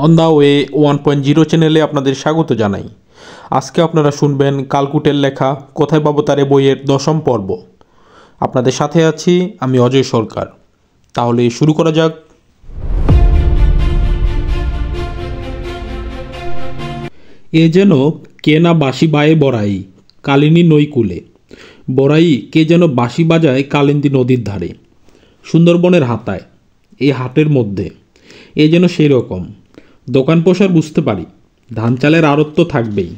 On the way 1.0 চ্যানেলে আপনাদের স্বাগত জানাই। আজকে আপনারা শুনবেন কালকুটের লেখা কোথায় পাবো তারে বইয়ের 10ম পর্ব। আপনাদের সাথে আছি আমি অজয় সরকার। তাহলে শুরু করা যাক। এ যেন কে না বাঁশি বায়ে বড়াই কালিনী নৈকুলে, বড়াই কে যেন বাঁশি বাজায় কালিন্দী নদীর ধারে, সুন্দরবনের হাতায়, এই হাটের মধ্যে। এ যেন সেই রকম দোকান পোশার বুঝতে পারি, ধান চালের আড়ত তো থাকবেই,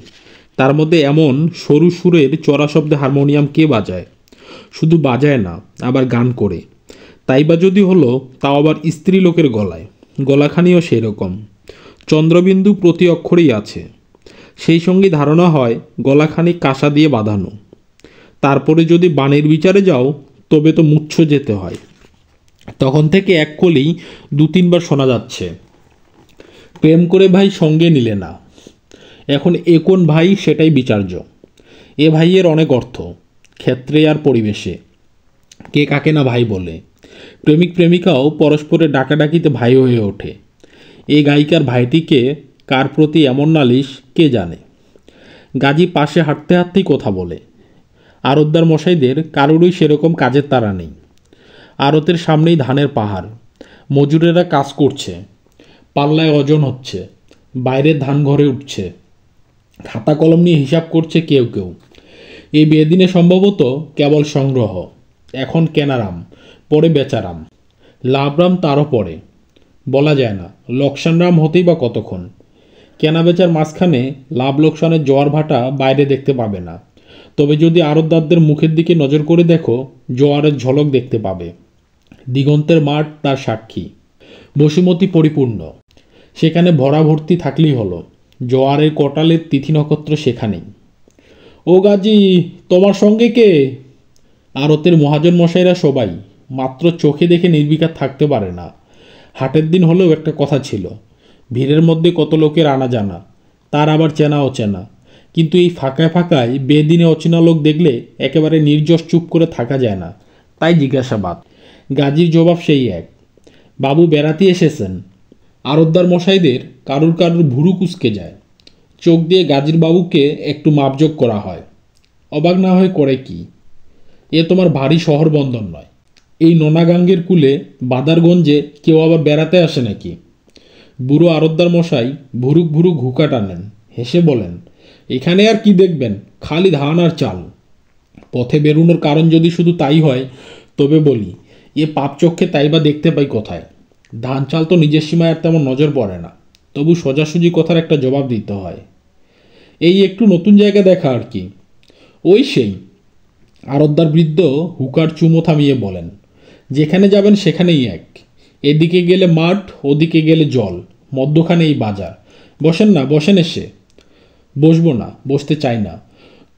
তার মধ্যে এমন সরু সুরের চড়া শব্দে হারমোনিয়াম কে বাজায়? শুধু বাজায় না, আবার গান করে। তাই বা যদি হলো, তাও আবার স্ত্রী লোকের গলায়। গলাখানিও সেই রকম, চন্দ্রবিন্দু প্রতি অক্ষরেই আছে। সেই সঙ্গে ধারণা হয় গলাখানি কাঁসা দিয়ে বাঁধানো। তারপরে যদি বাণীর বিচারে যাও, তবে তো মুচ্ছ যেতে হয়। তখন থেকে এক কলেই 2-3 বার শোনা যাচ্ছে, প্রেম করে ভাই সঙ্গে নিলে না। এখন এ কোন ভাই সেটাই বিচার্য। এ ভাইয়ের অনেক অর্থ, ক্ষেত্রে আর পরিবেশে। কে কাকে না ভাই বলে। প্রেমিক প্রেমিকাও পরস্পরের ডাকাডাকিতে ভাই হয়ে ওঠে। এই গায়িকার ভাইটিকে কার প্রতি এমন নালিশ কে জানে। গাজী পাশে হাঁটতে হাঁটতেই কথা বলে। আড়তদার মশাইদের কারোরই সেরকম কাজের তাড়া নেই। আড়তের সামনেই ধানের পাহাড়, মজুরেরা কাজ করছে, পাল্লায় ওজন হচ্ছে, বাইরের ধান ঘরে উঠছে, খাতা কলম নিয়ে হিসাব করছে কেউ কেউ। এই বেদিনে সম্ভবত কেবল সংগ্রহ, এখন কেনারাম, পরে বেচারাম, লাভরাম তারও পরে। বলা যায় না, লোকসানরাম হতেই বা কতক্ষণ। কেনা বেচার মাঝখানে লাভ লোকসানের জোয়ার ভাটা বাইরে দেখতে পাবে না। তবে যদি আড়তদারদের মুখের দিকে নজর করে দেখো, জোয়ারের ঝলক দেখতে পাবে। দিগন্তের মাঠ তার সাক্ষী, বসুমতী পরিপূর্ণ। সেখানে ভরা ভর্তি থাকলেই হলো। জোয়ারের কটালের তিথি নক্ষত্র সেখানেই। ও গাজী, তোমার সঙ্গে কে? আড়তের মহাজন মশাইরা সবাই মাত্র চোখে দেখে নির্বিকার থাকতে পারে না। হাটের দিন হলেও একটা কথা ছিল, ভিড়ের মধ্যে কত লোকের আনা জানা, তার আবার চেনা অচেনা। কিন্তু এই ফাঁকায় ফাঁকায় বেদিনে অচেনা লোক দেখলে একেবারে নির্জস চুপ করে থাকা যায় না। তাই জিজ্ঞাসাবাদ। গাজীর জবাব সেই এক, বাবু বেড়াতে এসেছেন। আড়তদার মশাইদের কারুর কারুর ভুরু কুঁচকে যায়। চোখ দিয়ে গাজীর বাবুকে একটু মাপযোগ করা হয়। অবাক না হয়ে করে কি? এ তোমার ভারী শহর বন্দর নয়। এই নোনাগাঙ্গের কূলে বাদারগঞ্জে কেউ আবার বেড়াতে আসে নাকি? বুড়ো আড়তদার মশাই ভুরুক ভুরুক হুকা টানেন, হেসে বলেন, এখানে আর কি দেখবেন, খালি ধান আর চাল। পথে বেরোনোর কারণ যদি শুধু তাই হয়, তবে বলি, এ পাপ চক্ষে তাই বা দেখতে পাই কোথায়? ধান চাল তো নিজের সীমায় আর তেমন নজর পড়ে না। তবু সোজাসুজি কথার একটা জবাব দিতে হয়। এই একটু নতুন জায়গা দেখা আর কি। ওই সেই। আড়তদার বৃদ্ধ হুকার চুমো থামিয়ে বলেন, যেখানে যাবেন সেখানেই এক। এদিকে গেলে মাঠ, ওদিকে গেলে জল, মধ্যখানে এই বাজার। বসেন না, বসেন এসে। বসবো না, বসতে চাই না।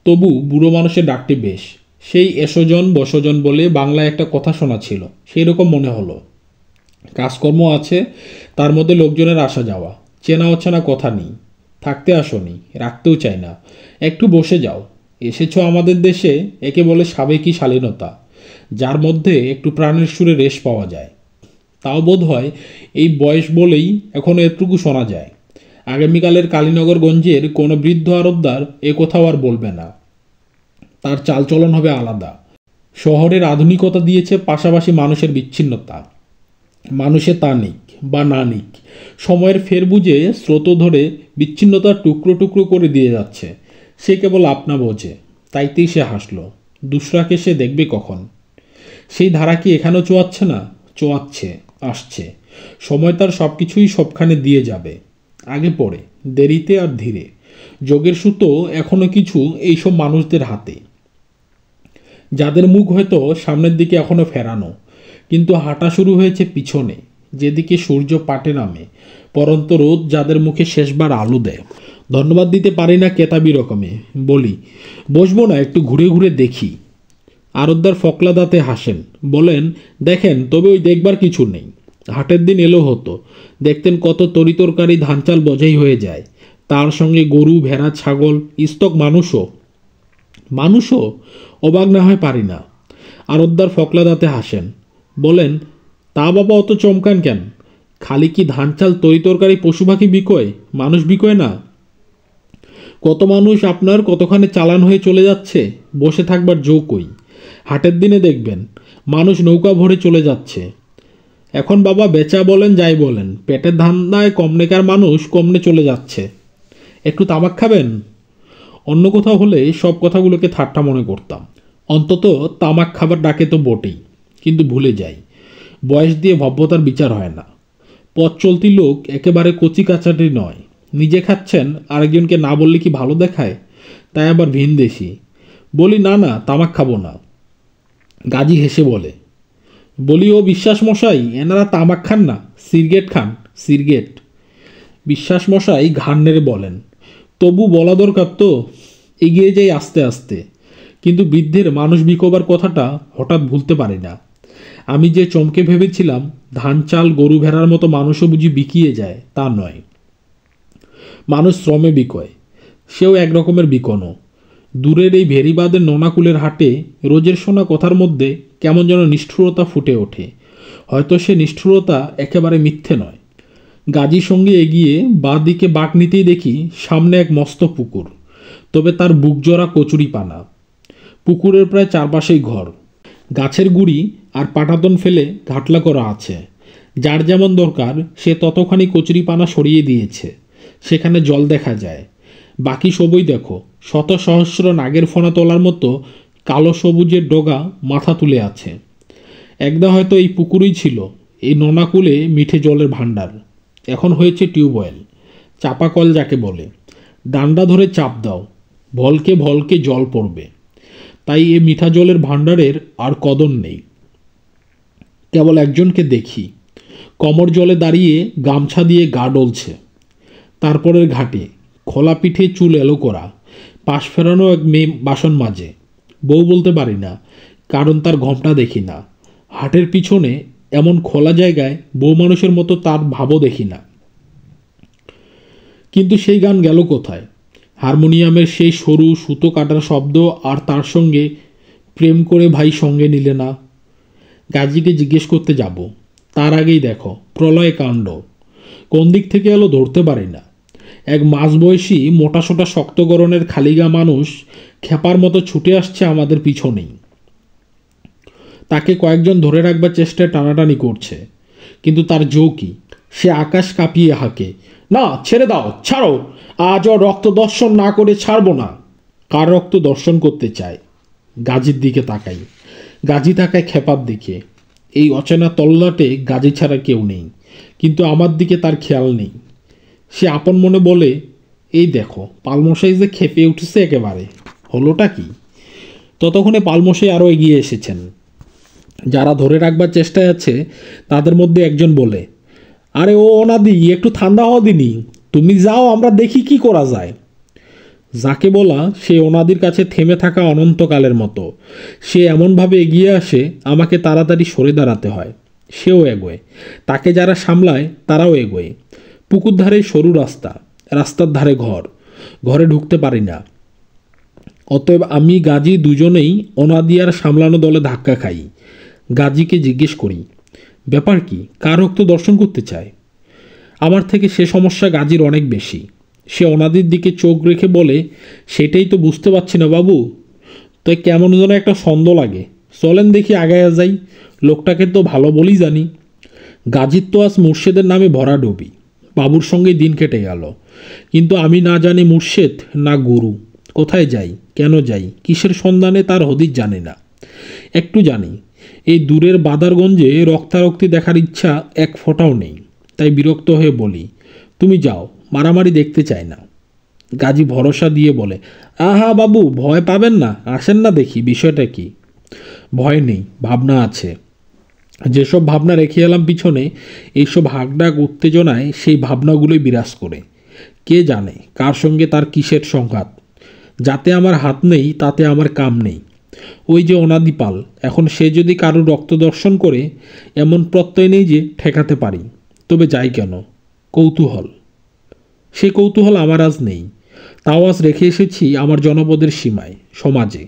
তবু বুড়ো মানুষের ডাকটি বেশ। সেই এসোজন বসোজন বলে বাংলায় একটা কথা শোনা ছিল, সেই রকম মনে হলো। কাজকর্ম আছে, তার মধ্যে লোকজনের আসা যাওয়া, চেনা অচেনা কথা নেই। থাকতে আসনি, রাখতেও চাই না। একটু বসে যাও। এসেছ আমাদের দেশে, একে বলে সাবেকি শালীনতা, যার মধ্যে একটু প্রাণের সুরে রেশ পাওয়া যায়। তাও বোধ হয় এই বয়স বলেই এখনও এটুকু শোনা যায়। আগামীকালের কালীনগরগঞ্জের কোনো বৃদ্ধ আড়তদার এ কোথাও আর বলবে না। তার চালচলন হবে আলাদা। শহরের আধুনিকতা দিয়েছে পাশাপাশি মানুষের বিচ্ছিন্নতা। মানুষে তা নিক বা না নিক, সময়ের ফের বুঝে স্রোত ধরে বিচ্ছিন্নতার টুকরো টুকরো করে দিয়ে যাচ্ছে। সে কেবল আপনা বোঝে, তাইতেই সে হাসল। দুসরাকে সে দেখবে কখন? সেই ধারা কি এখানেও চোয়াচ্ছে না? চোয়াচ্ছে, আসছে। সময় তার সব কিছুই সবখানে দিয়ে যাবে, আগে পড়ে, দেরিতে আর ধীরে। যোগের সুতো এখনও কিছু এইসব মানুষদের হাতে, যাদের মুখ হয়তো সামনের দিকে এখনও ফেরানো, কিন্তু হাঁটা শুরু হয়েছে পিছনে, যেদিকে সূর্য পাটে নামে। পরন্ত রোদ যাদের মুখে শেষবার আলো দেয়। ধন্যবাদ দিতে পারি না কেতাবি রকমে, বলি, বসবো না, একটু ঘুরে ঘুরে দেখি। আড়তদার ফকলা দাঁতে হাসেন, বলেন, দেখেন, তবে ওই দেখবার কিছু নেই। হাটের দিন এলো হতো, দেখতেন কত তরিতরকারি ধান চাল বোঝাই হয়ে যায়, তার সঙ্গে গরু ভেড়া ছাগল, ইস্তক মানুষও। মানুষও? অবাক না হয় পারি না। আড়তদার ফকলা দাঁতে হাসেন, বলেন, তা বাবা অত চমকান কেন? খালি কি ধান চাল তরি তরকারি পশু পাখি বিকয়, মানুষ বিকয় না? কত মানুষ আপনার কতখানি চালান হয়ে চলে যাচ্ছে, বসে থাকবার জো কই। হাটের দিনে দেখবেন মানুষ নৌকা ভরে চলে যাচ্ছে। এখন বাবা বেচা বলেন যাই বলেন, পেটের ধান্দায় কমনেকার মানুষ কমনে চলে যাচ্ছে। একটু তামাক খাবেন? অন্য কোথাও হলে সব কথাগুলোকে ঠাট্টা মনে করতাম। অন্তত তামাক খাবার ডাকে তো বটেই, কিন্তু ভুলে যাই বয়স দিয়ে ভব্যতার বিচার হয় না। পথ চলতি লোক একেবারে কচি কাচাটি নয়। নিজে খাচ্ছেন, আরেকজনকে না বললে কি ভালো দেখায়? তাই আবার ভিনদেশি। বলি না না, তামাক খাবো না। গাজী হেসে বলে, বলি ও বিশ্বাস মশাই, এনারা তামাক খান না, সিগারেট খান, সিগারেট। বিশ্বাস মশাই ঘাড় নেড়ে বলেন, তবু বলা দরকার তো। এগিয়ে যাই আস্তে আস্তে, কিন্তু বৃদ্ধের মানুষ বিকোবার কথাটা হঠাৎ ভুলতে পারি না। আমি যে চমকে ভেবেছিলাম ধান চাল গরু ভেড়ার মতো মানুষও বুঝি বিকিয়ে যায়, তা নয়। মানুষ শ্রমে বিকয়, সেও এক রকমের বিকনো। দূরের এই ভেরিবাদের নোনাকুলের হাটে রোজের শোনা কথার মধ্যে কেমন যেন নিষ্ঠুরতা ফুটে ওঠে। হয়তো সে নিষ্ঠুরতা একেবারে মিথ্যে নয়। গাজীর সঙ্গে এগিয়ে বাঁ দিকে বাঁক নিতেই দেখি সামনে এক মস্ত পুকুর, তবে তার বুকজোড়া কচুরিপানা। পুকুরের প্রায় চারপাশেই ঘর, গাছের গুড়ি আর পাটাতন ফেলে ঘাটলা করা আছে। যার যেমন দরকার সে ততখানি কচুরিপানা সরিয়ে দিয়েছে, সেখানে জল দেখা যায়। বাকি সবই দেখো, শত সহস্র নাগের ফোনা তোলার মতো কালো সবুজের ডগা মাথা তুলে আছে। একদা হয়তো এই পুকুরই ছিল এই নোনাকুলে মিঠে জলের ভাণ্ডার। এখন হয়েছে টিউবওয়েল, চাপা কল যাকে বলে। ডান্ডা ধরে চাপ দাও, ভলকে ভলকে জল পড়বে। তাই এ মিঠা জলের ভাণ্ডারের আর কদর নেই। কেবল একজনকে দেখি, কমর জলে দাঁড়িয়ে গামছা দিয়ে গা ডলছে। তারপরের ঘাটে খোলা পিঠে চুল এলো করা, পাশ ফেরানো এক মেয়ে বাসন মাজে। বউ বলতে পারি না, কারণ তার ঘোমটা দেখি না। হাটের পিছনে এমন খোলা জায়গায় বউ মানুষের মতো তার ভাবও দেখি না। কিন্তু সেই গান গেল কোথায়? হারমোনিয়ামের সেই সরু সুতো কাটার শব্দ, আর তার সঙ্গে প্রেম করে ভাই সঙ্গে নিলে না। গাজীকে জিজ্ঞেস করতে যাব, তার আগেই দেখো প্রলয় কাণ্ড। কোন দিক থেকে এলো ধরতে পারি না। এক মাঝবয়সী মোটাসোটা শক্ত গরনের খালিগা মানুষ খেপার মতো ছুটে আসছে আমাদের পিছনেই। তাকে কয়েকজন ধরে রাখবার চেষ্টায় টানাটানি করছে, কিন্তু তার জো কি? সে আকাশ কাঁপিয়ে হাঁকে, না ছেড়ে দাও, ছাড়ো, আজ ও রক্ত দর্শন না করে ছাড়বো না। কার রক্ত দর্শন করতে চায়? গাজীর দিকে তাকাই। গাজী তাকায় খেপার দিকে। এই অচেনা তল্লাটে গাজী ছাড়া কেউ নেই, কিন্তু আমার দিকে তার খেয়াল নেই। সে আপন মনে বলে, এই দেখো পালমশাই যে খেপে উঠেছে একেবারে, হলোটা কি? ততক্ষণে পালমশাই আরও এগিয়ে এসেছেন। যারা ধরে রাখবার চেষ্টায় আছে তাদের মধ্যে একজন বলে, আরে ও অনাদি, একটু ঠান্ডা হওয়া দিনি, তুমি যাও, আমরা দেখি কি করা যায়। যাকে বলা সে অনাদির কাছে থেমে থাকা অনন্তকালের মতো। সে এমনভাবে এগিয়ে আসে আমাকে তাড়াতাড়ি সরে দাঁড়াতে হয়। সেও এগোয়, তাকে যারা সামলায় তারাও এগোয়। পুকুর ধারে সরু রাস্তা, রাস্তার ধারে ঘর, ঘরে ঢুকতে পারি না। অতএব আমি গাজী দুজনেই অনাদিয়ার সামলানো দলে ধাক্কা খাই। গাজীকে জিজ্ঞেস করি, ব্যাপার কি, কার রক্ত দর্শন করতে চায়? আমার থেকে সে সমস্যা গাজীর অনেক বেশি। সে অনাদির দিকে চোখ রেখে বলে, সেটাই তো বুঝতে পারছি না বাবু। তাই কেমন যেন একটা সন্দেহ লাগে। চলেন দেখি আগায়া যাই, লোকটাকে তো ভালো বলেই জানি। গাজীর তো আজ মুর্শেদের নামে ভরা ডুবি, বাবুর সঙ্গেই দিন কেটে গেল। কিন্তু আমি না জানি মুর্শেদ না গুরু। কোথায় যাই, কেন যাই, কিসের সন্ধানে তার হদিস জানি না। একটু জানি, এই দূরের বাদারগঞ্জে রক্তারক্তি দেখার ইচ্ছা এক ফোঁটাও নেই। তাই বিরক্ত হয়ে বলি, তুমি যাও, মারামারি দেখতে চাই না। গাজী ভরসা দিয়ে বলে, আহা বাবু, ভয় পাবেন না, আসেন না দেখি বিষয়টা কি। ভয় নেই, ভাবনা আছে। যেসব ভাবনা রেখে এলাম পিছনে, এইসব হাকডাক উত্তেজনায় সেই ভাবনাগুলোই বিরাজ করে। কে জানে কার সঙ্গে তার কিসের সংঘাত। যাতে আমার হাত নেই তাতে আমার কাম নেই। ওই যে অনাদিপাল, এখন সে যদি কারো রক্ত দর্শন করে, এমন প্রত্যয় নেই যে ঠেকাতে পারি। তবে যাই কেন, কৌতূহল। সে কৌতূহল আমার আজ নেই। তাও আজ রেখে এসেছি আমার জনপদের সীমায়, সমাজে।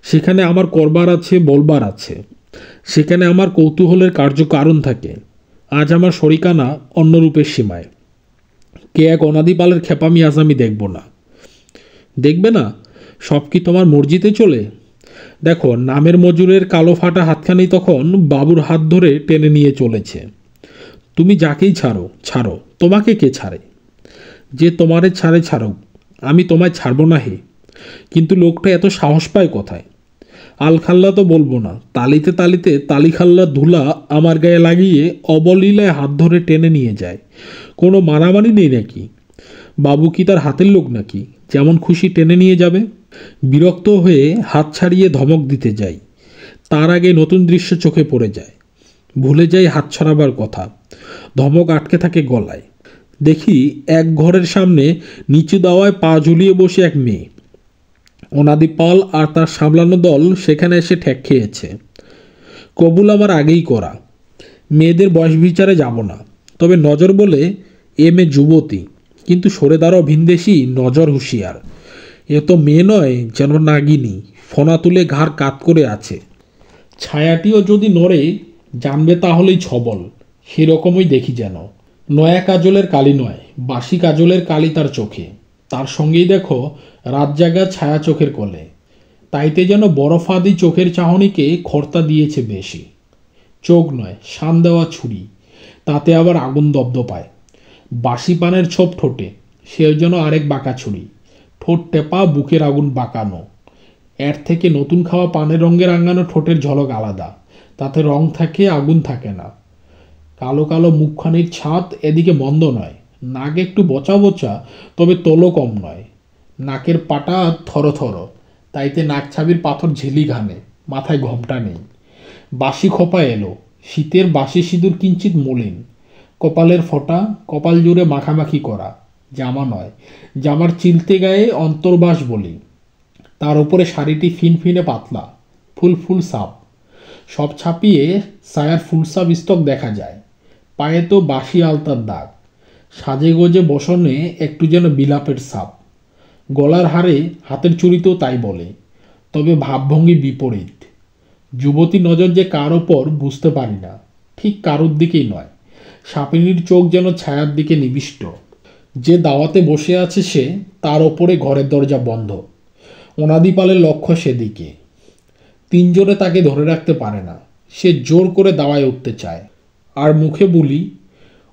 সেখানে আমার করবার আছে, বলবার আছে। সেখানে আমার কৌতূহলের কার্যকারণ থাকে। আজ আমার শরিকানা অন্য রূপের সীমায়। কে এক অনাদি পালের খেপামি আজ আমি দেখব না। দেখবে না? সব কি তোমার মর্জিতে চলে? দেখো, নামের মজুরের কালো ফাটা হাতখানি তখন বাবুর হাত ধরে টেনে নিয়ে চলেছে। তুমি যাকেই ছাড়ো ছাড়ো, তোমাকে কে ছাড়ে? যে তোমারে ছাড়ে ছাড়ুক, আমি তোমায় ছাড়ব না হে। কিন্তু লোকটা এত সাহস পায় কোথায়? আলখাল্লা তো বলবো না, তালিতে তালিতে তালিখাল্লার ধুলা আমার গায়ে লাগিয়ে অবলীলায় হাত ধরে টেনে নিয়ে যায়। কোনো মারামারি নেই নাকি? বাবু কি তার হাতের লোক নাকি যেমন খুশি টেনে নিয়ে যাবে? বিরক্ত হয়ে হাত ছাড়িয়ে ধমক দিতে যাই, তার আগে নতুন দৃশ্য চোখে পড়ে যায়। ভুলে যাই হাত ছড়াবার কথা, ধমক আটকে থাকে গলায়। দেখি এক ঘরের সামনে নিচু দাওয়ায় পা ঝুলিয়ে বসে এক মেয়ে। অনাদি পাল আর তার সামলানো দল সেখানে এসে ঠেক খেয়েছে। কবুল আমার আগেই করা। মেয়েদের বয়স বিচারে যাব না, তবে নজর বলে এ মেয়ে যুবতী, কিন্তু সরে দাঁড়াও ভিনদেশি, নজর হুঁশিয়ার। এ তো মেয়ে নয়, যেন নাগিনী, ফনা তুলে ঘাড় কাত করে আছে। ছায়াটিও যদি নড়ে জানবে তাহলেই ছবল, সেরকমই দেখি যেন। নয়া কাজলের কালি নয়, বাসি কাজলের কালি তার চোখে। তার সঙ্গেই দেখো রাত জাগা ছায়া চোখের কোলে। তাইতে যেন বরফাদি চোখের চাহনিকে খর্তা দিয়েছে বেশি। চোখ নয়, শান দেওয়া ছুরি, তাতে আবার আগুন দব্দ পায়। বাসি পানের ছোপ ঠোঁটে, সেও যেন আরেক বাঁকা ছুরি। ঠোঁট টেপা, বুকের আগুন বাঁকানো। এর থেকে নতুন খাওয়া পানের রঙের রাঙানো ঠোঁটের ঝলক আলাদা, তাতে রং থাকে, আগুন থাকে না। কালো কালো মুখখানির ছাদ এদিকে মন্দ নয়, নাক একটু বচা বচা, তবে তোলও কম নয়। নাকের পাটা থরথর, তাইতে নাক ছাবির পাথর ঝিলি ঘানে, মাথায় ঘোমটা নেই। বাসি খোপা এলো, শীতের বাসি সিঁদুর কিঞ্চিত মলিন। কপালের ফোঁটা, কপাল জুড়ে মাখামাখি করা। জামা নয়, জামার চিলতে গায়ে অন্তর্বাস বলি। তার উপরে শাড়িটি ফিনফিনে পাতলা, ফুল ফুল সাপ। সব ছাপিয়ে সায়ার ফুলসাপ স্তক দেখা যায়। পায়ে তো বাসি আলতার দাগ। সাজে গোজে বসনে একটু যেন বিলাপের সাপ। গলার হারে, হাতের চুড়িতেও তাই বলে, তবে ভাবভঙ্গি বিপরীত। যুবতী নজর যে কার ওপর বুঝতে পারি না, ঠিক কারোর দিকেই নয়। সাপিনীর চোখ যেন ছায়ার দিকে নিবিষ্ট। যে দাওয়াতে বসে আছে সে, তার ওপরে ঘরের দরজা বন্ধ। অনাদি পালের লক্ষ্য সেদিকে। তিনজনে তাকে ধরে রাখতে পারে না, সে জোর করে দাওয়ায় উঠতে চায়। আর মুখে বলি,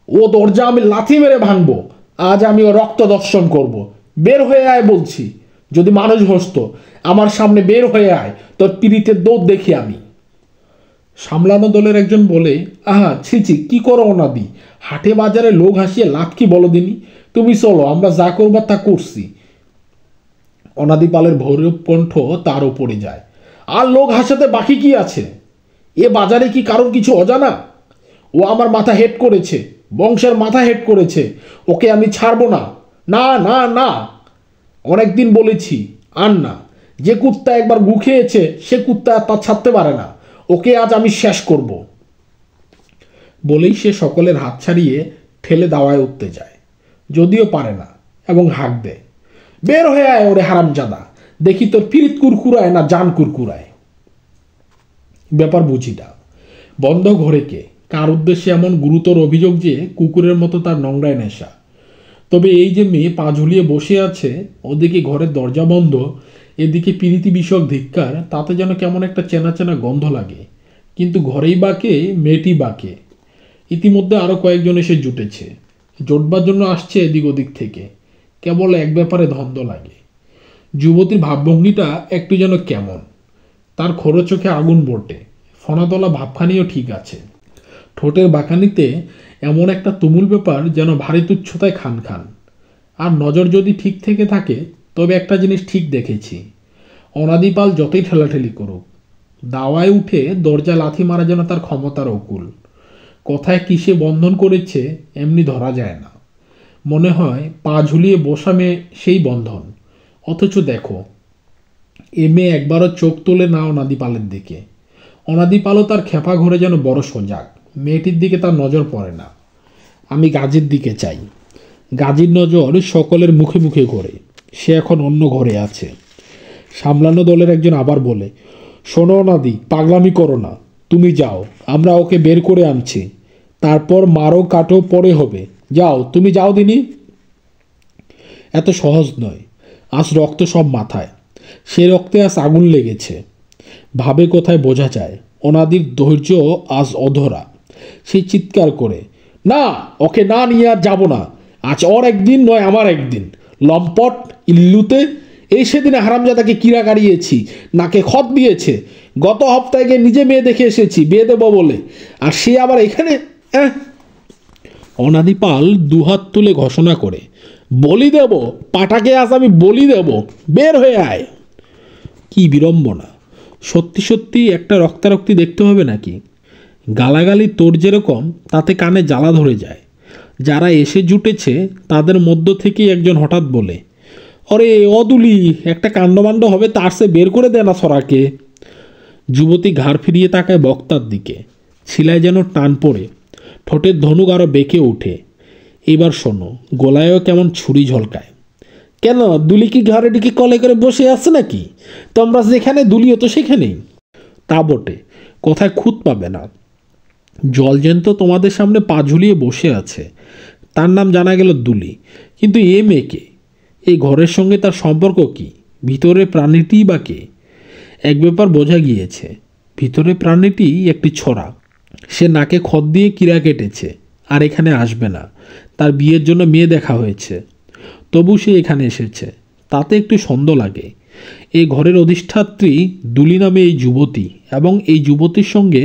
ও দরজা আমি লাথি মেরে ভাঙবো, আজ আমি ও রক্ত দর্শন করব। বের হয়ে আয় বলছি, যদি মানুষ হসত, আমার সামনে বের হয়ে আয়, তোর পিড়িতের দৌড় দেখি আমি। সামলানো দলের একজন বলে, আহা ছিছি, কি করো অনাদি, হাটে বাজারে লোক হাসিয়ে লাভ কি বলো দিনি? তুমি চলো, আমরা যা করবার তা করছি। অনাদি পালের ভৈরব কণ্ঠ তার ওপরে যায়, আর লোক হাসাতে বাকি কি আছে? এ বাজারে কি কারোর কিছু অজানা? ও আমার মাথা হেড করেছে, বংশের মাথা হেড করেছে, ওকে আমি ছাড়বো না, না না না। অনেকদিন বলেছি, আর না। যে কুত্তা একবার গু খেয়েছে সে কুত্তা তা ছাড়তে পারে না, ওকে আজ আমি শেষ করব। বলেই সে সকলের হাত ছাড়িয়ে ঠেলে দাওয়ায় উঠতে যায়, যদিও পারে না, এবং হাঁক দেয়, বের হয়ে আয় ওরে হারামজাদা, দেখি তোর ফিরিত কুরকুরায় না জান কুরকুরায়। ব্যাপার বুঝি না, বন্ধ ঘরে কে, কার উদ্দেশ্যে এমন গুরুতর অভিযোগ যে কুকুরের মতো তার নোংরায় নেশা। তবে এই যে মেয়ে পা ঝুলিয়ে বসে আছে, ওদিকে ঘরের দরজা বন্ধ, এদিকে পিরিতি বিষয়ক ধিক্কার, তাতে যেন কেমন একটা চেনা চেনা গন্ধ লাগে। কিন্তু ঘরেই বাকে, মেয়েটি বাকে। ইতিমধ্যে আরও কয়েকজন এসে জুটেছে, জোটবার জন্য আসছে এদিক ওদিক থেকে। কেবল এক ব্যাপারে ধন্দ লাগে, যুবতীর ভাবভঙ্গিটা একটু যেন কেমন। তার খোড়ো চোখে আগুন বটে, ফনাতলা ভাবখানিও ঠিক আছে। ঠোঁটের বাঁকানিতে এমন একটা তুমুল ব্যাপার যেন ভারী তুচ্ছতায় খান খান। আর নজর যদি ঠিক থেকে থাকে, তবে একটা জিনিস ঠিক দেখেছি, অনাদি পাল যতই ঠেলাঠেলি করুক, দাওয়ায় উঠে দরজা লাথি মারা যেন তার ক্ষমতার অকুল। কথায় কিসে বন্ধন করেছে এমনি ধরা যায় না। মনে হয় পা ঝুলিয়ে বসা মেয়ে সেই বন্ধন। অথচ দেখো, এ মেয়ে একবারও চোখ তোলে না অনাদি পালের দিকে। অনাদি পালও তার খেপা ঘরে যেন বড় সজাগ, মেয়েটির দিকে তার নজর পড়ে না। আমি গাজীর দিকে চাই। গাজীর নজর সকলের মুখে মুখে ঘোরে, সে এখন অন্য ঘরে আছে। সামলানো দলের একজন আবার বলে, শোনো অনাদি, পাগলামি করো না, তুমি যাও, আমরা ওকে বের করে আনছি। তারপর মারো কাটো পরে হবে। যাও, তুমি যাও দিনি। এত সহজ নয়। আজ রক্ত সব মাথায়। সে রক্তে আজ আগুন লেগেছে। ভাবে কোথায় বোঝা যায়। অনাদির ধৈর্য আজ অধরা। সে চিৎকার করে, না, ওকে না নিয়ে আর যাবো না। আজ ওর একদিন নয় আমার একদিন। লম্পট ইল্লুতে এই সেদিনে হারামজাদাকে কিরা কাড়িয়েছি, নাকে খত দিয়েছে। গত সপ্তাহে গিয়ে নিজে মেয়ে দেখে এসেছি বিয়ে দেবো বলে, আর সে আবার এখানে। অনাদি পাল দুহাত তুলে ঘোষণা করে, বলি দেব, পাটাকে আজ আমি বলি দেব, বের হয়ে আয়। কি বিড়ম্বনা! সত্যি সত্যি একটা রক্তারক্তি দেখতে হবে নাকি? গালাগালি তোর যেরকম, তাতে কানে জ্বালা ধরে যায়। যারা এসে জুটেছে তাদের মধ্য থেকেই একজন হঠাৎ বলে, অরে অদুলি, একটা কাণ্ডমাণ্ড হবে, তার সে বের করে দেয় না সরাকে। যুবতী ঘাড় ফিরিয়ে তাকায় বক্তার দিকে। ছিলায় যেন টান পড়ে, ঠোঁটের ধনুক আরও বেঁকে ওঠে। এবার শোনো, গলায়ও কেমন ছুরি ঝলকায়। কেন, দুলি কি ঘরে ঢুকে কলে করে বসে আছে নাকি? তোমরা যেখানে, দুলিও তো সেখানেই। তা বটে, কোথায় খুঁত পাবে না। জলজেন্ত তোমাদের সামনে পা ঝুলিয়ে বসে আছে। তার নাম জানা গেল দুলি, কিন্তু এ মেয়েকে, এই ঘরের সঙ্গে তার সম্পর্ক কি? ভিতরের প্রাণীটিই বা কে? এক ব্যাপার বোঝা গিয়েছে, ভিতরের প্রাণীটি একটি ছোড়া। সে নাকে খত দিয়ে কিরা কেটেছে, আর এখানে আসবে না। তার বিয়ের জন্য মেয়ে দেখা হয়েছে, তবু সে এখানে এসেছে। তাতে একটু সন্দেহ লাগে। এই ঘরের অধিষ্ঠাত্রী দুলি নামে এই যুবতী, এবং এই যুবতীর সঙ্গে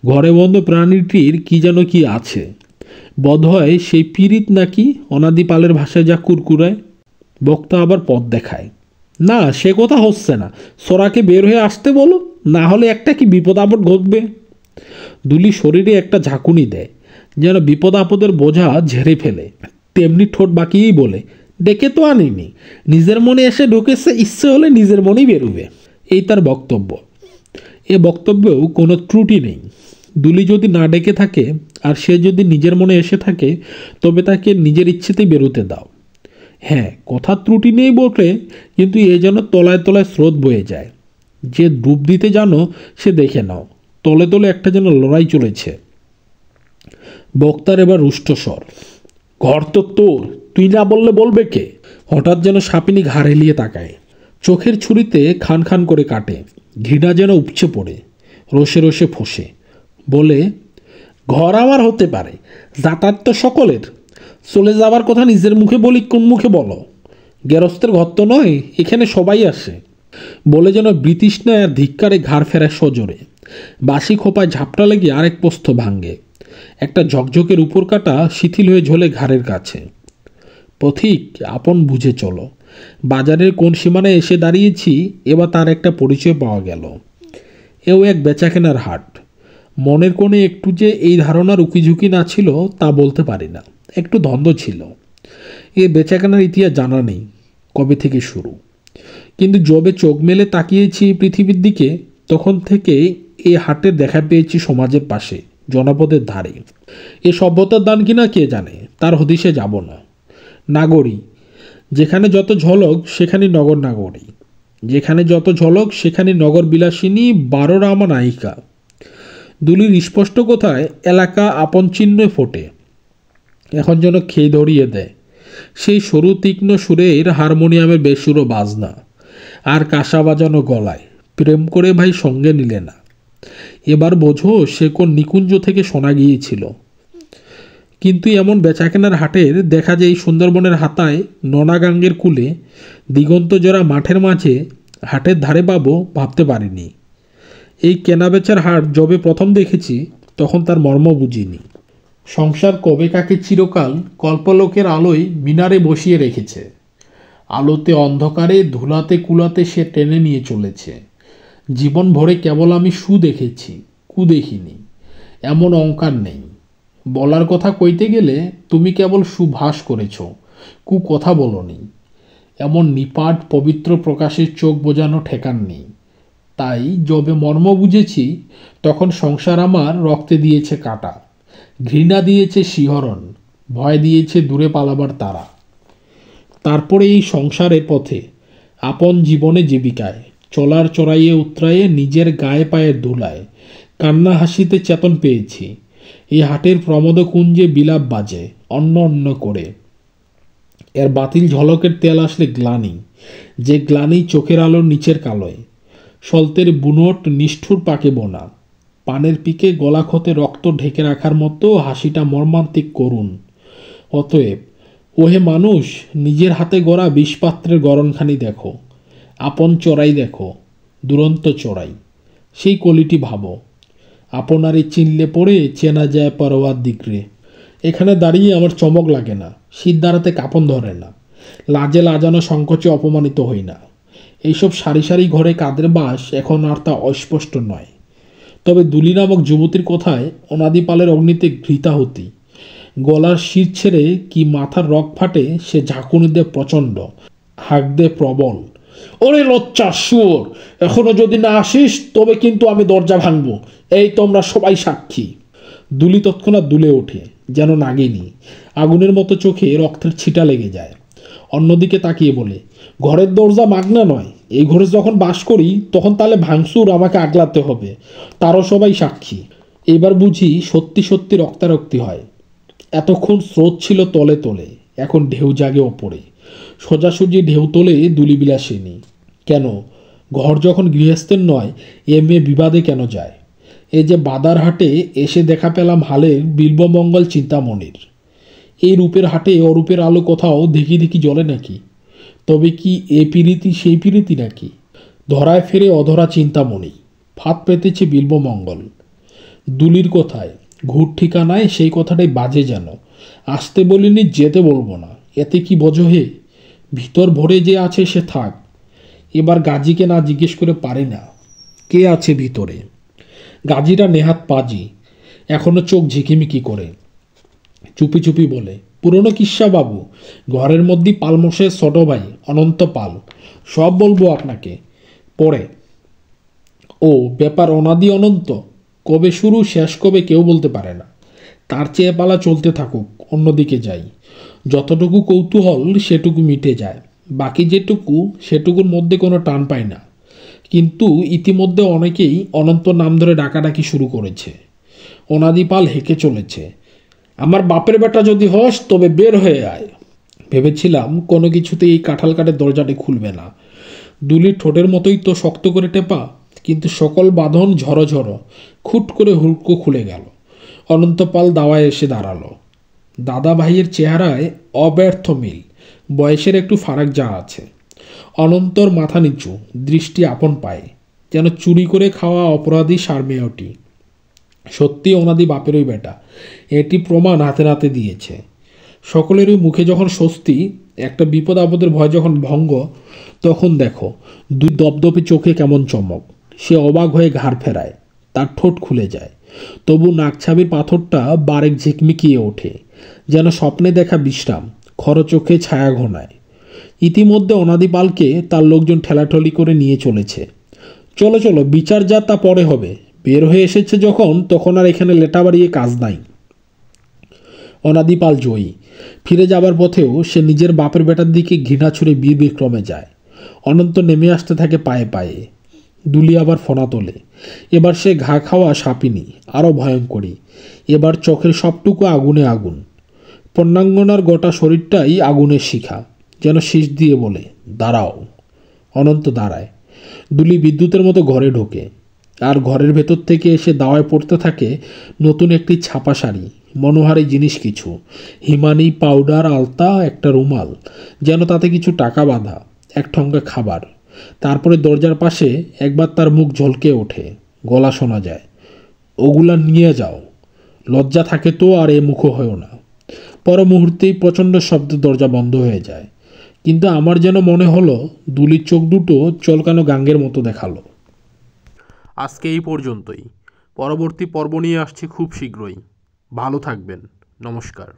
ঘরে বন্ধ প্রাণীটির কি যেন কি আছে। বোধহয় সেই পীড়িত নাকি, অনাদি পালের ভাষায় যা কুরকুরায়। বক্তা আবার পথ দেখায়, না, সে কথা হচ্ছে না। সোরাকে বের হয়ে আসতে বলো, না হলে একটা কি বিপদ আপদ ঘটবে। দুলি শরীরে একটা ঝাঁকুনি দেয়, যেন বিপদ আপদের বোঝা ঝেড়ে ফেলে। তেমনি ঠোঁট বাঁকিয়েই বলে, ডেকে তো আনিনি, নিজের মনে এসে ঢুকেছে, ইচ্ছে হলে নিজের মনেই বেরোবে। এই তার বক্তব্য। এ বক্তব্যেও কোনো ত্রুটি নেই। দুলি যদি না ডেকে থাকে, আর সে যদি নিজের মনে এসে থাকে, তবে তাকে নিজের ইচ্ছেতেই বেরোতে দাও। হ্যাঁ, কথার ত্রুটি নেই বটে, কিন্তু এ যেন তলায় তলায় স্রোত বয়ে যায়। যে ডুব দিতে জানো সে দেখে নাও, তলে তলে একটা যেন লড়াই চলেছে। বক্তার এবার রুষ্ট স্বর, ঘর তো তোর, তুই না বললে বলবে কে? হঠাৎ যেন সাপিনী ঘাড় হেলিয়ে তাকায়, চোখের ছুরিতে খান খান করে কাটে। ঘৃণা যেন উপচে পড়ে, রসে রসে ফোসে। বলে, ঘর আমার হতে পারে, যাতায়াত তো সকলের। চলে যাবার কথা নিজের মুখে বলি, কোন মুখে বলো? গেরস্তের ঘর তো নয়, এখানে সবাই আসে। বলে যেন বৃতৃষ্ণায় আর ধিক্কারে ঘাড় ফেরায় সজোরে। বাসি খোপায় ঝাপটা লেগে আরেক পোস্ত ভাঙ্গে। একটা ঝকঝকের উপর কাটা শিথিল হয়ে ঝোলে ঘাড়ের কাছে। পথিক, আপন বুঝে চলো। বাজারের কোন সীমানায় এসে দাঁড়িয়েছি, এবার তার একটা পরিচয় পাওয়া গেল। এও এক বেচাকেনার হাট। মনের কোণে একটু যে এই ধারণার উকিঝুঁকি না ছিল, তা বলতে পারি না। একটু দ্বন্দ্ব ছিল। এ বেচাকেনার ইতিহাস জানা নেই কবে থেকে শুরু, কিন্তু যবে চোখ মেলে তাকিয়েছি পৃথিবীর দিকে, তখন থেকে এ হাটের দেখা পেয়েছি সমাজের পাশে, জনপদের ধারে। এ সভ্যতার দান কিনা কে জানে, তার হদিশে যাব না। নাগরী, যেখানে যত ঝলক সেখানে নগর নাগরী, যেখানে যত ঝলক সেখানে নগর বিলাসিনী 12 রামা নায়িকা। দুলির স্পষ্ট কোথায় এলাকা আপন চিহ্নে ফোটে, এখন যেন খেয়ে ধরিয়ে দেয়। সেই সরু তীক্ষ্ণ সুরের হারমোনিয়ামের বেসুরো বাজনা, আর কাঁসা বাজানো গলায়। প্রেম করে ভাই সঙ্গে নিলে না। এবার বোঝো সে কোন নিকুঞ্জ থেকে শোনা গিয়েছিল। কিন্তু এমন বেচাকেনার হাটের দেখা যায় এই সুন্দরবনের হাতায়, ননাগাঙ্গের কূলে, দিগন্ত জোড়া মাঠের মাঝে, হাটের ধারে পাবো ভাবতে পারিনি। এই কেনাবেচার হাট যবে প্রথম দেখেছি, তখন তার মর্ম বুঝিনি। সংসার কবে কাকে চিরকাল কল্পলোকের আলোয় মিনারে বসিয়ে রেখেছে। আলোতে অন্ধকারে ধুলাতে কুলাতে সে টেনে নিয়ে চলেছে। জীবন ভরে কেবল আমি সু দেখেছি, কু দেখিনি, এমন অঙ্কার নেই। বলার কথা কইতে গেলে তুমি কেবল সুভাষ করেছ, কু কথা বলনি। এমন নিপাট পবিত্র প্রকাশের চোখ বোঝানো ঠেকান নেই। তাই যবে মর্ম বুঝেছি, তখন সংসার আমার রক্তে দিয়েছে কাটা, ঘৃণা দিয়েছে শিহরণ, ভয় দিয়েছে দূরে পালাবার তারা। তারপরে এই সংসারের পথে, আপন জীবনে জীবিকায়, চলার চড়াইয়ে উতরাইয়ে নিজের গায়ে পায়ের ধুলায়, কান্না হাসিতে চেতন পেয়েছি। এই হাটের প্রমোদকুঞ্জে বিলাপ বাজে অন্য অন্য করে। এর বাতিল ঝলকের তেল আসলে গ্লানি, যে গ্লানি চোখের আলোর নিচের কালোয়। সলতের বুনোট নিষ্ঠুর পাকে বোনা, পানের পিকে গলা ক্ষতে রক্ত ঢেকে রাখার মতো হাসিটা মর্মান্তিক করুণ। অতএব ওহে মানুষ, নিজের হাতে গড়া বিষপাত্রের গরণখানি দেখো, আপন চোরাই দেখো, দুরন্ত চোরাই। সেই কলিটি ভাবো, আপনারই চিনলে পড়ে চেনা যায় পরোয়ার দিকরে। এখানে দাঁড়িয়ে আমার চমক লাগে না, শীত দাঁড়াতে কাঁপন ধরে না, লাজে লাজানো সংকোচে অপমানিত হই না। এইসব সারি সারি ঘরে কাদের বাস এখন আর তা অস্পষ্ট নয়। তবে দুলি নামক যুবতীর কথায় অনাদি পালের অগ্নিতে ঘৃতাহুতি। গলার শির ছেড়ে কি মাথার রক ফাটে, সে ঝাঁকুনি দেয় প্রচণ্ড, হাঁক দেয় প্রবল। ওরে লচ্চা শুয়োর, এখনো যদি না আসিস তবে কিন্তু আমি দরজা ভাঙব, এই তোমরা সবাই সাক্ষী। দুলি তৎক্ষণাৎ দুলে ওঠে, যেন নাগিনী। আগুনের মতো চোখে রক্তের ছিটা লেগে যায়। অন্যদিকে তাকিয়ে বলে, ঘরের দরজা মাগনা নয়, এই ঘরে যখন বাস করি তখন তাহলে ভাঙচুর আমাকে আগলাতে হবে, তারও সবাই সাক্ষী। এবার বুঝি সত্যি সত্যি রক্তারক্তি হয়। এতক্ষণ স্রোত ছিল তলে তলে, এখন ঢেউ জাগে ওপরে। সোজাসুজি ঢেউ তোলে দুলি বিলাসিনী। কেন, ঘর যখন গৃহস্থের নয়, এ মেয়ে বিবাদে কেন যায়? এই যে বাদার হাটে এসে দেখা পেলাম হালের বিল্বমঙ্গল চিন্তামণির। এই রূপের হাটে অরূপের আলো কোথাও দেখি দেখি জ্বলে নাকি? তবে কি এ পিরিতি সেই পিরিতি নাকি? ধরায় ফেরে অধরা চিন্তামণি, ফাঁদ পেতেছে বিল্বমঙ্গল। দুলির কোথায় ঘুর ঠিকানায় সেই কথাটাই বাজে যেন। আসতে বলিনি, যেতে বলবো না, এতে কি বোঝো হে? ভিতর ভরে যে আছে সে থাক। এবার গাজীকে না জিজ্ঞেস করে পারি না কে আছে ভিতরে। গাজীরা নেহাত পাজি, এখনো চোখ ঝিকিমিকি করে। চুপি চুপি বলে, পুরনো কিস্সা বাবু, ঘরের মধ্যেই পালমশের ছোট ভাই অনন্ত পাল, সব বলবো আপনাকে পরে। ও ব্যাপার অনাদি অনন্ত, কবে শুরু শেষ কবে কেউ বলতে পারে না। তার চেয়ে পালা চলতে থাকুক, অন্যদিকে যাই। যতটুকু কৌতূহল সেটুকু মিটে যায়, বাকি যেটুকু সেটুকুর মধ্যে কোনো টান পায় না। কিন্তু ইতিমধ্যে অনেকেই অনন্ত নাম ধরে ডাকাডাকি শুরু করেছে। অনাদি পাল হেঁকে চলেছে, আমার বাপের বেটা যদি হস তবে বের হয়ে আয়। ভেবেছিলাম কোনো কিছুতে এই কাঁঠাল কাঠের দরজাটি খুলবে না। দুলির ঠোঁটের মতোই তো শক্ত করে টেপা, কিন্তু সকল বাঁধন ঝড়ো ঝড়ো, খুট করে হুড়কো খুলে গেল। অনন্তপাল দাওয়ায় এসে দাঁড়ালো। দাদা ভাইয়ের চেহারায় অব্যর্থ মিল, বয়সের একটু ফারাক যা আছে। অনন্তর মাথা নিচু, দৃষ্টি আপন পায়ে, যেন চুরি করে খাওয়া অপরাধী সারমেয়টি। সত্যি ওনাদি বাপেরই বেটা, এটি প্রমাণ হাতে নাতে দিয়েছে। সকলেরই মুখে যখন স্বস্তি, একটা বিপদ আপদের ভয় যখন ভঙ্গ, তখন দেখো দুই দপদপে চোখে কেমন চমক। সে অবাক হয়ে ঘাড় ফেরায়, তার ঠোঁট খুলে যায়, তবু নাকছাবির পাথরটা বারেক ঝিকমিকিয়ে ওঠে, যেন স্বপ্নে দেখা বিশ্রাম খরচোখে ছায়া ঘনায়। ইতিমধ্যে অনাদিপালকে তার লোকজন ঠেলাঠলি করে নিয়ে চলেছে। চলো চলো, বিচার যা তা পরে হবে, বের হয়ে এসেছে যখন তখন আর এখানে লেটা বাড়িয়ে কাজ নাই। অনাদিপাল জয়ী। ফিরে যাবার পথেও সে নিজের বাপের বেটার দিকে ঘৃণা ছুড়ে বীর বিক্রমে যায়। অনন্ত নেমে আসতে থাকে পায়ে পায়ে। দুলি আবার ফোনা তোলে। এবার সে ঘা খাওয়া সাপিনী, আরও ভয়ঙ্করী। এবার চোখের সবটুকু আগুনে আগুন। পণ্যাঙ্গনার গোটা শরীরটাই আগুনের শিখা, যেন শীষ দিয়ে বলে, দাঁড়াও। অনন্ত দাঁড়ায়। দুলি বিদ্যুতের মতো ঘরে ঢোকে, আর ঘরের ভেতর থেকে এসে দাওয়ায় পড়তে থাকে নতুন একটি ছাপা শাড়ি, মনোহারী জিনিস কিছু, হিমানি, পাউডার, আলতা, একটা রুমাল, যেন তাতে কিছু টাকা বাঁধা, এক ঠঙ্গা খাবার। তারপরে দরজার পাশে একবার তার মুখ ঝলকে ওঠে, গলা শোনা যায়, ওগুলা নিয়ে যাও। লজ্জা থাকে তো আর এ মুখো হয়েও না। পর মুহূর্তেই প্রচণ্ড শব্দে দরজা বন্ধ হয়ে যায়। কিন্তু আমার যেন মনে হলো দুলির চোখ দুটো চলকানো গাঙ্গের মতো দেখালো। আজকে এই পর্যন্তই। পরবর্তী পর্ব নিয়ে আসছি খুব শীঘ্রই। ভালো থাকবেন। নমস্কার।